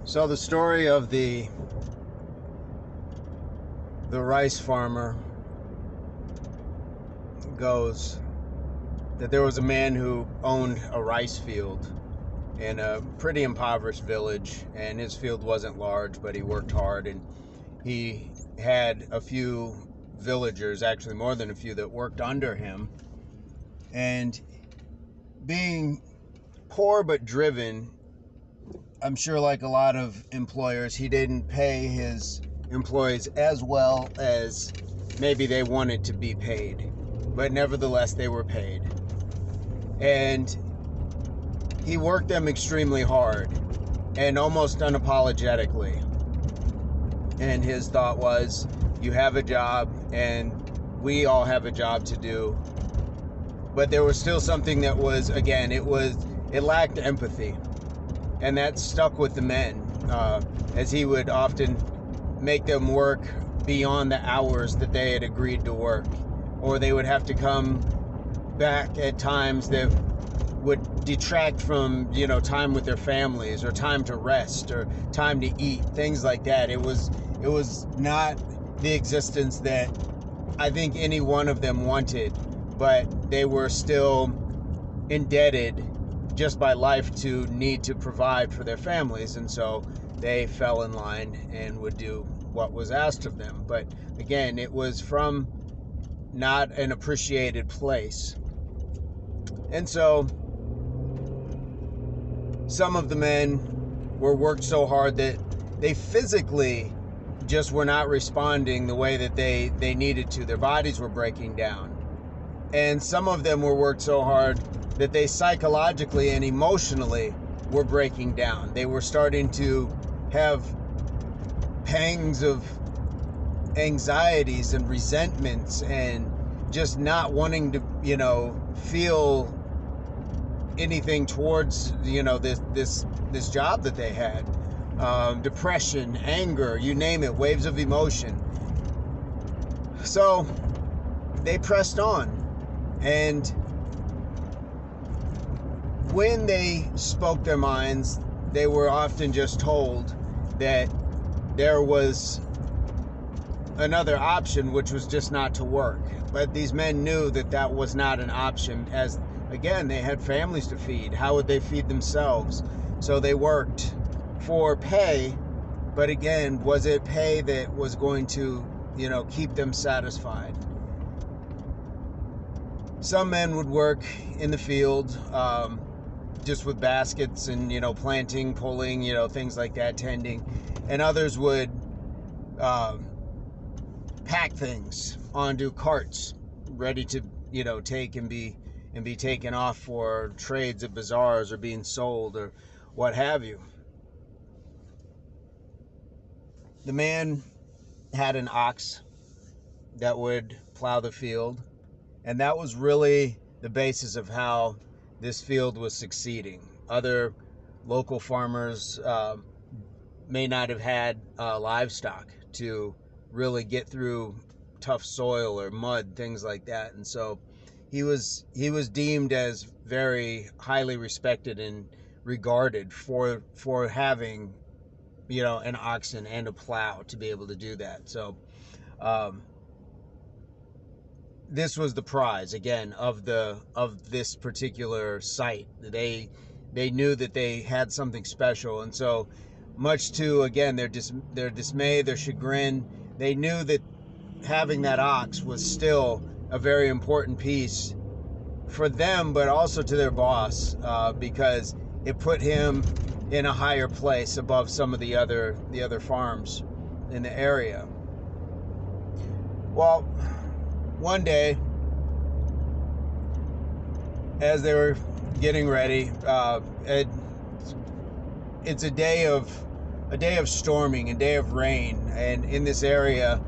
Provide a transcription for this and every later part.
So the story of the rice farmer goes that there was a man who owned a rice field in a pretty impoverished village, and his field wasn't large, but he worked hard, and he had a few villagers, actually more than a few, that worked under him. And being poor but driven, I'm sure like a lot of employers, he didn't pay his employees as well as maybe they wanted to be paid, but nevertheless they were paid. And he worked them extremely hard and almost unapologetically. And his thought was, you have a job and we all have a job to do. But there was still something that was, again, it lacked empathy. And that stuck with the men, as he would often make them work beyond the hours that they had agreed to work. Or they would have to come back at times that would detract from, time with their families, or time to rest, or time to eat, things like that. It was not the existence that I think any one of them wanted, but they were still indebted just by life to need to provide for their families, and so they fell in line and would do what was asked of them. But again, it was from not an appreciated place. And so some of the men were worked so hard that they physically just were not responding the way that they needed to. Their bodies were breaking down. And some of them were worked so hard that they psychologically and emotionally were breaking down. They were starting to have pangs of anxieties and resentments and just not wanting to, feel anything towards, this job that they had. Depression, anger, you name it, waves of emotion. So they pressed on. And when they spoke their minds, they were often just told that there was another option, which was just not to work. But these men knew that that was not an option, as again, they had families to feed. How would they feed themselves? So they worked for pay, but again, was it pay that was going to, keep them satisfied? Some men would work in the field, just with baskets and, planting, pulling, things like that, tending. And others would pack things onto carts, ready to, take and be taken off for trades at bazaars or being sold or what have you. The man had an ox that would plow the field, and that was really the basis of how this field was succeeding. Other local farmers may not have had livestock to really get through tough soil or mud, things like that. And so he was deemed as very highly respected and regarded for having, an oxen and a plow to be able to do that. So this was the prize, again, of this particular site. They knew that they had something special, and so much to, again, their dismay, their chagrin, they knew that having that ox was still a very important piece for them, but also to their boss, because it put him in a higher place above some of the other farms in the area. Well, one day, as they were getting ready, it's a day of storming, a day of rain, and in this area,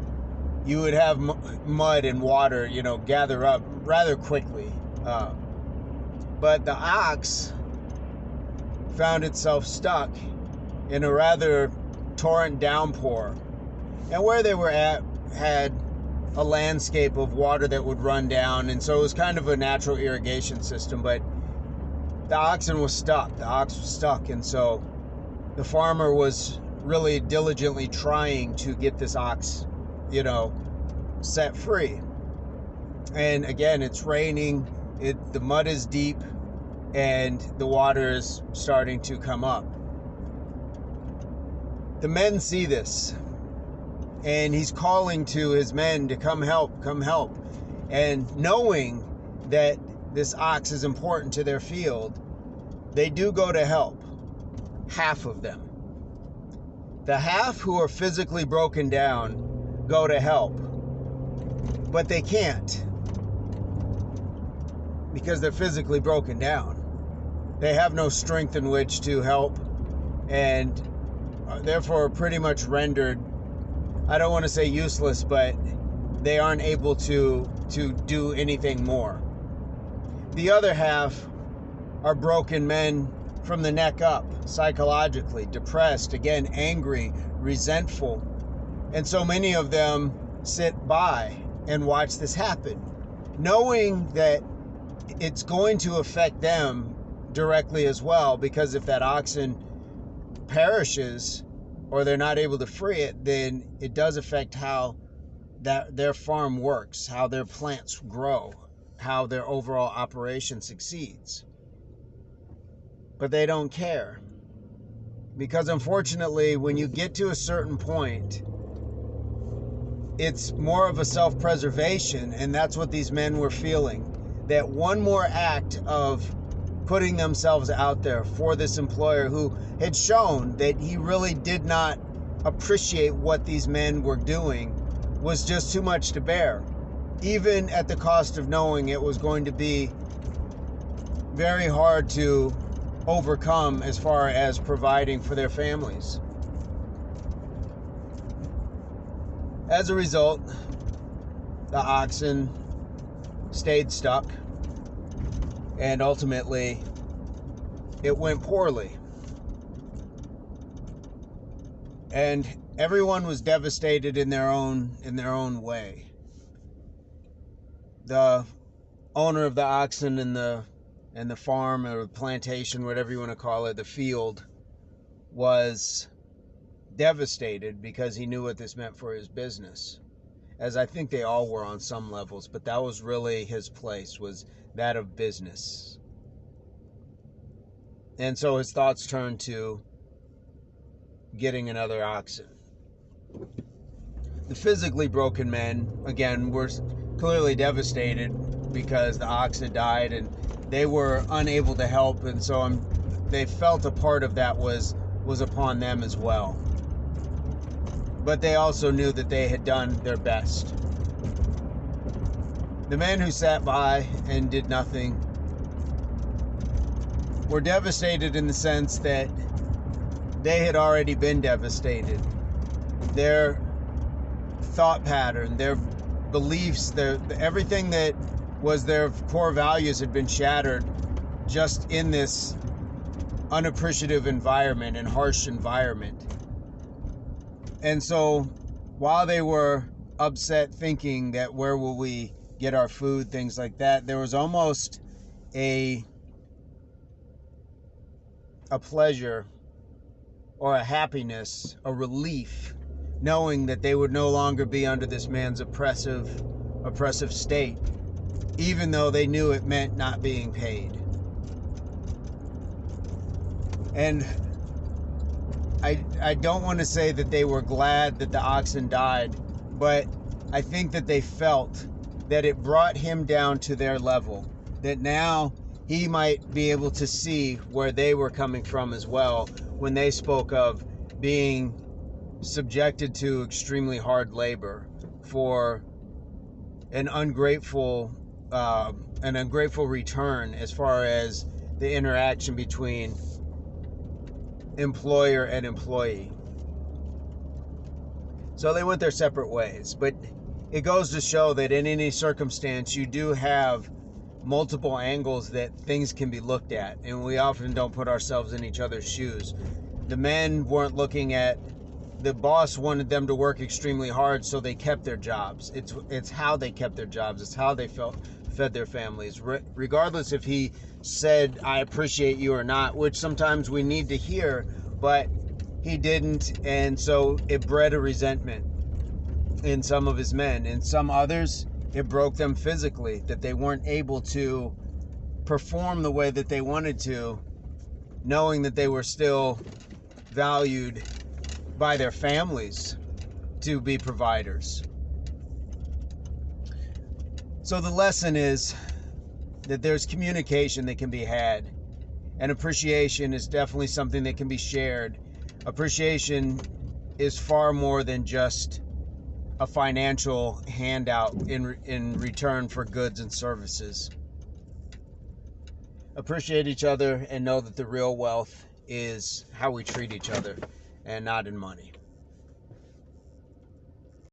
you would have mud and water, gather up rather quickly. But the ox found itself stuck in a rather torrent downpour. And where they were at had a landscape of water that would run down, and so it was kind of a natural irrigation system, but the ox was stuck, and so the farmer was really diligently trying to get this ox, set free. And again, it's raining, the mud is deep, and the water is starting to come up. The men see this, and he's calling to his men to come help, come help. And knowing that this ox is important to their field, they do go to help. Half of them. The half who are physically broken down go to help, but they can't because they're physically broken down. They have no strength in which to help, and therefore are pretty much rendered, I don't want to say useless, but they aren't able to do anything more. The other half are broken men from the neck up, psychologically, depressed, again, angry, resentful. And so many of them sit by and watch this happen, knowing that it's going to affect them directly as well, because if that oxen perishes or they're not able to free it, then it does affect how their farm works, how their plants grow, how their overall operation succeeds. But they don't care, because unfortunately, when you get to a certain point, it's more of a self-preservation, and that's what these men were feeling. That one more act of putting themselves out there for this employer who had shown that he really did not appreciate what these men were doing was just too much to bear, even at the cost of knowing it was going to be very hard to overcome as far as providing for their families. As a result, the oxen stayed stuck, and ultimately it went poorly. And everyone was devastated in their own way. The owner of the oxen and the farm or plantation, whatever you want to call it, the field, was devastated because he knew what this meant for his business, as I think they all were on some levels, but that was really his place, was that of business. And so his thoughts turned to getting another oxen. The physically broken men, again, were clearly devastated because the ox had died and they were unable to help, and so they felt a part of that was upon them as well. But they also knew that they had done their best. The men who sat by and did nothing were devastated in the sense that they had already been devastated. Their thought pattern, their beliefs, everything that was their core values had been shattered just in this unappreciative environment and harsh environment. And so while they were upset, thinking that where will we get our food, things like that, there was almost a pleasure or a happiness, a relief, knowing that they would no longer be under this man's oppressive state, even though they knew it meant not being paid. And I don't want to say that they were glad that the oxen died, but I think that they felt that it brought him down to their level, that now he might be able to see where they were coming from as well when they spoke of being subjected to extremely hard labor for an ungrateful return as far as the interaction between employer and employee. So they went their separate ways, but it goes to show that in any circumstance you do have multiple angles that things can be looked at, and we often don't put ourselves in each other's shoes. The men weren't looking at, the boss wanted them to work extremely hard, so they kept their jobs. It's how they kept their jobs. It's how they fed their families, regardless if he said, I appreciate you or not, which sometimes we need to hear, but he didn't, and so it bred a resentment in some of his men. In some others, it broke them physically, that they weren't able to perform the way that they wanted to, knowing that they were still valued by their families to be providers. So the lesson is that there's communication that can be had, and appreciation is definitely something that can be shared. Appreciation is far more than just a financial handout in return for goods and services. Appreciate each other and know that the real wealth is how we treat each other and not in money.